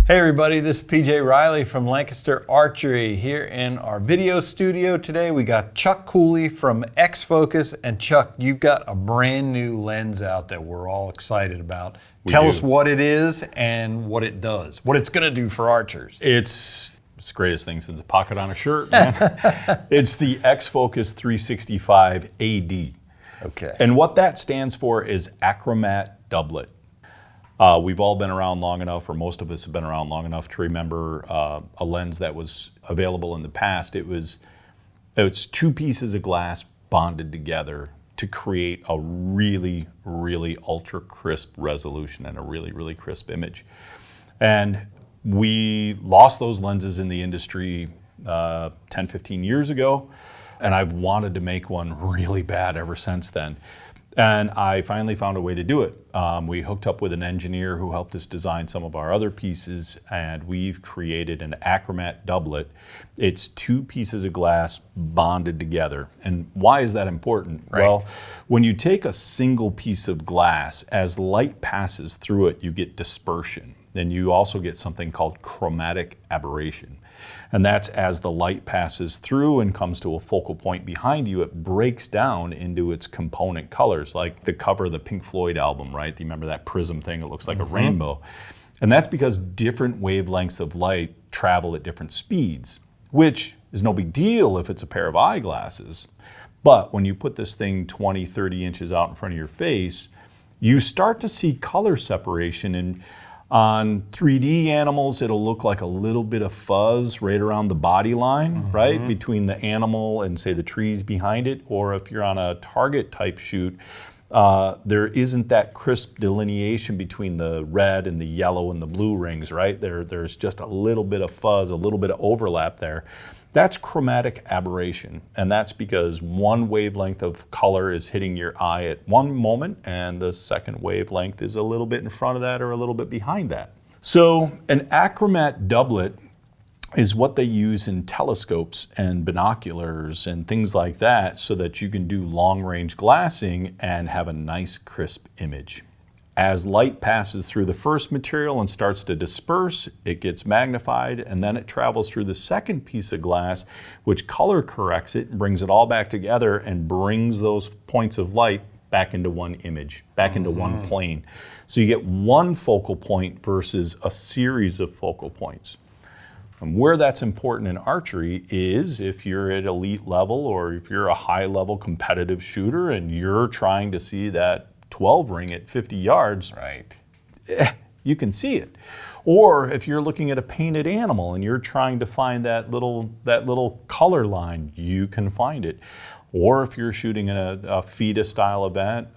Hey everybody, this is PJ Riley from Lancaster Archery here in our video studio today. We got Chuck Cooley from X-Focus, and Chuck, you've got a brand new lens out that we're all excited about. Tell us what it is and what it does, what it's gonna do for archers. It's the greatest thing since a pocket on a shirt, man. It's the X-Focus 365 AD. Okay. And what that stands for is Achromat Doublet. We've all been around long enough, or most of us have been around long enough to remember a lens that was available in the past. It's two pieces of glass bonded together to create a really, really ultra crisp resolution and a really, really crisp image. And we lost those lenses in the industry 10, 15 years ago, and I've wanted to make one really bad ever since then. And I finally found a way to do it. We hooked up with an engineer who helped us design some of our other pieces, and we've created an Achromat Doublet. It's two pieces of glass bonded together. And why is that important? Right. Well, when you take a single piece of glass, as light passes through it, you get dispersion. Then you also get something called chromatic aberration. And that's as the light passes through and comes to a focal point behind you, it breaks down into its component colors, like the cover of the Pink Floyd album, right? Do you remember that prism thing? It looks like a rainbow. And that's because different wavelengths of light travel at different speeds, which is no big deal if it's a pair of eyeglasses. But when you put this thing 20, 30 inches out in front of your face, you start to see color separation. And on 3D animals, it'll look like a little bit of fuzz right around the body line, right? Between the animal and say the trees behind it. Or if you're on a target type shoot, there isn't that crisp delineation between the red and the yellow and the blue rings, right? There's just a little bit of fuzz, a little bit of overlap there. That's chromatic aberration, and that's because one wavelength of color is hitting your eye at one moment, and the second wavelength is a little bit in front of that or a little bit behind that. So an Achromat Doublet is what they use in telescopes and binoculars and things like that, so that you can do long-range glassing and have a nice crisp image. As light passes through the first material and starts to disperse, it gets magnified, and then it travels through the second piece of glass, which color corrects it and brings it all back together and brings those points of light back into one image, back into one plane. So you get one focal point versus a series of focal points. And where that's important in archery is if you're at elite level or if you're a high level competitive shooter and you're trying to see that 12 ring at 50 yards, Right. You can see it. Or if you're looking at a painted animal and you're trying to find that little color line, you can find it. Or if you're shooting in a FIDA style event,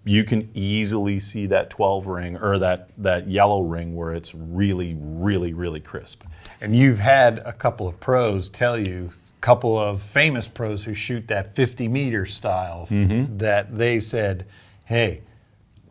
you can easily see that 12 ring or that yellow ring where it's really, really, really crisp. And you've had a couple of pros tell you, a couple of famous pros who shoot that 50-meter style, that they said, hey,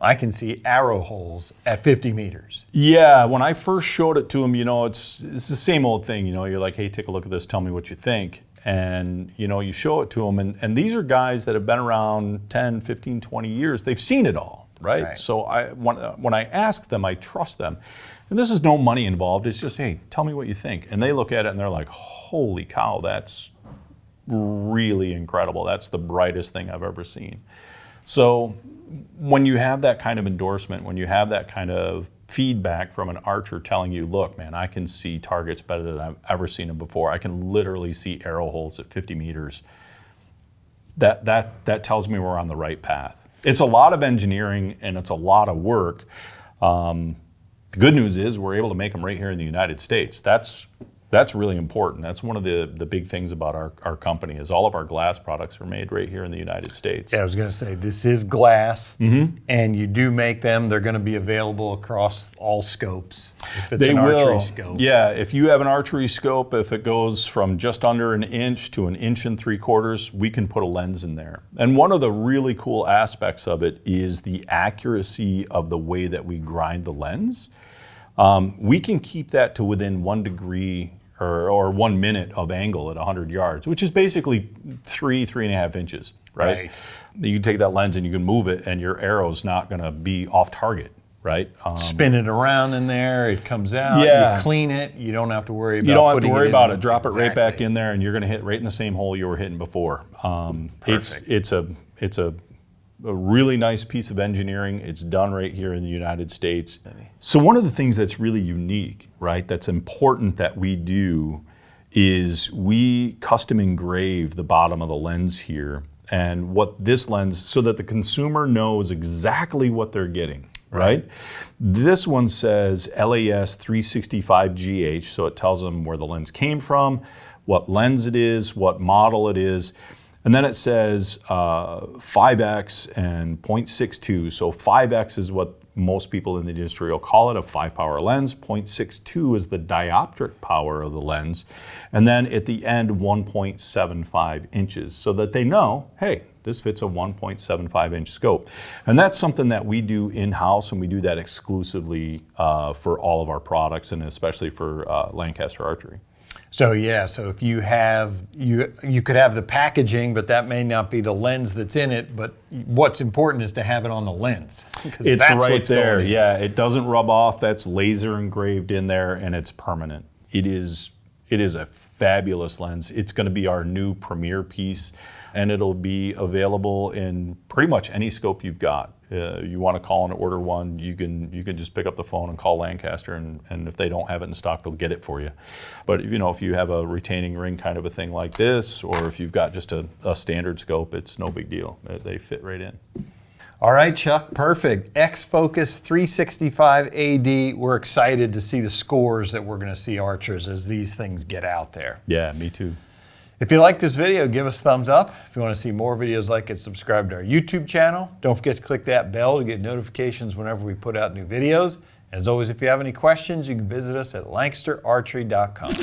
I can see arrow holes at 50 meters. Yeah, when I first showed it to them, it's the same old thing. You're like, hey, take a look at this, tell me what you think. And, you show it to them. And these are guys that have been around 10, 15, 20 years. They've seen it all, right? So when I ask them, I trust them. And this is no money involved. It's just, hey, tell me what you think. And they look at it and they're like, holy cow, that's really incredible. That's the brightest thing I've ever seen. So when you have that kind of endorsement, when you have that kind of feedback from an archer telling you, look, man, I can see targets better than I've ever seen them before. I can literally see arrow holes at 50 meters. That tells me we're on the right path. It's a lot of engineering and it's a lot of work. The good news is we're able to make them right here in the United States. That's really important. That's one of the big things about our company is all of our glass products are made right here in the United States. Yeah, I was going to say, this is glass, and you do make them. They're going to be available across all scopes if it's an archery scope. Yeah, if you have an archery scope, if it goes from just under an inch to an inch and 3/4, we can put a lens in there. And one of the really cool aspects of it is the accuracy of the way that we grind the lens. We can keep that to within 1 degree or 1 minute of angle at 100 yards, which is basically 3.5 inches, right? You can take that lens and you can move it and your arrow's not gonna be off target. right? Spin it around in there, it comes out, Yeah. you clean it, you don't have to worry about You don't have to putting worry in about it. Drop it right back Exactly. in there, and you're going to hit right in the same hole you were hitting before. Perfect. It's a really nice piece of engineering. It's done right here in the United States. So one of the things that's really unique, right, that's important that we do is we custom engrave the bottom of the lens here, and what this lens, so that the consumer knows exactly what they're getting, right? This one says LAS 365GH, so it tells them where the lens came from, what lens it is, what model it is, and then it says 5x and 0.62. So 5x is what most people in the industry will call it, a 5-power lens. 0.62 is the dioptric power of the lens. And then at the end, 1.75 inches, so that they know, hey, this fits a 1.75 inch scope. And that's something that we do in-house, and we do that exclusively for all of our products, and especially for Lancaster Archery. So yeah, so if you have, you could have the packaging, but that may not be the lens that's in it, but what's important is to have it on the lens. 'Cause It's that's right what's there, going in. yeah. It doesn't rub off, that's laser engraved in there, and it's permanent. It is a fabulous lens. It's gonna be our new premier piece, and it'll be available in pretty much any scope you've got. You want to call and order one, you can just pick up the phone and call Lancaster, and if they don't have it in stock, they'll get it for you. But if you have a retaining ring kind of a thing like this, or if you've got just a standard scope, it's no big deal. They fit right in. All right, Chuck, perfect. X-Focus 365 AD. We're excited to see the scores that we're going to see archers as these things get out there. Yeah, me too. If you like this video, give us a thumbs up. If you want to see more videos like it, subscribe to our YouTube channel. Don't forget to click that bell to get notifications whenever we put out new videos. As always, if you have any questions, you can visit us at lancasterarchery.com.